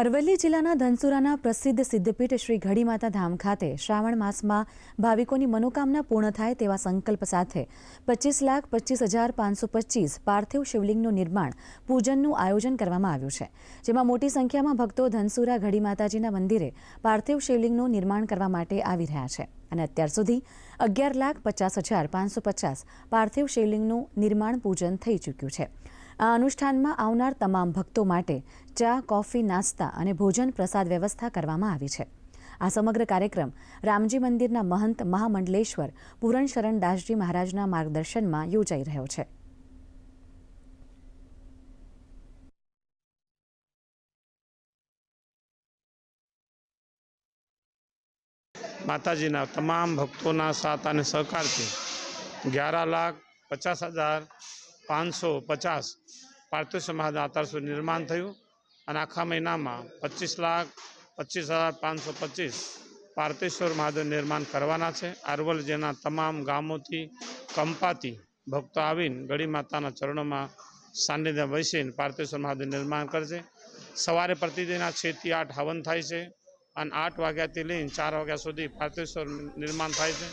અરવલ્લી જિલ્લાના ધનસુરાના પ્રસિદ્ધ સિદ્ધપીઠ શ્રી ઘડી માતા ધામ ખાતે શ્રાવણ માસમાં ભાવિકોની મનોકામના પૂર્ણ થાય તેવા સંકલ્પ સાથે 25,25,525 પાર્થિવ શિવલિંગનું નિર્માણ પૂજનનું આયોજન કરવામાં આવ્યું છે, જેમાં મોટી સંખ્યામાં ભક્તો ધનસુરા ઘડી માતાજીના મંદિરે પાર્થિવ શિવલિંગનું નિર્માણ કરવા માટે આવી રહ્યા છે અને અત્યાર સુધી 11,50,550 પાર્થિવ શિવલિંગનું નિર્માણ પૂજન થઈ ચૂક્યું છે। આ અનુષ્ઠાનમાં આવનાર તમામ ભક્તો માટે ચા, કોફી, નાસ્તા અને ભોજન પ્રસાદ વ્યવસ્થા કરવામાં આવી છે। આ સમગ્ર કાર્યક્રમ રામજી મંદિરના મહંત મહામંડલેશ્વર પૂરણ શરણ દાસજી મહારાજના માર્ગદર્શનમાં યોજાઈ રહ્યો છે। માતાજીના તમામ ભક્તોના સાથ અને સહકારથી 11,50,550 પાર્થિવ સમાજના અત્યાર સુધી નિર્માણ થયું અને આખા મહિનામાં 25,25,525 પાર્થેશ્વર મહાદેવ નિર્માણ કરવાના છે। અરવલ્લી જિલ્લાના તમામ ગામોથી કંપાતી ભક્તો આવીને ઘડી માતાના ચરણોમાં સાનિધ્ય બેસીને પાર્થેશ્વર મહાદેવ નિર્માણ કરશે। સવારે પ્રતિદિન 6 થી 8 હવન થાય છે અને 8 વાગ્યાથી લઈને 4 વાગ્યા સુધી પાર્થેશ્વર નિર્માણ થાય છે।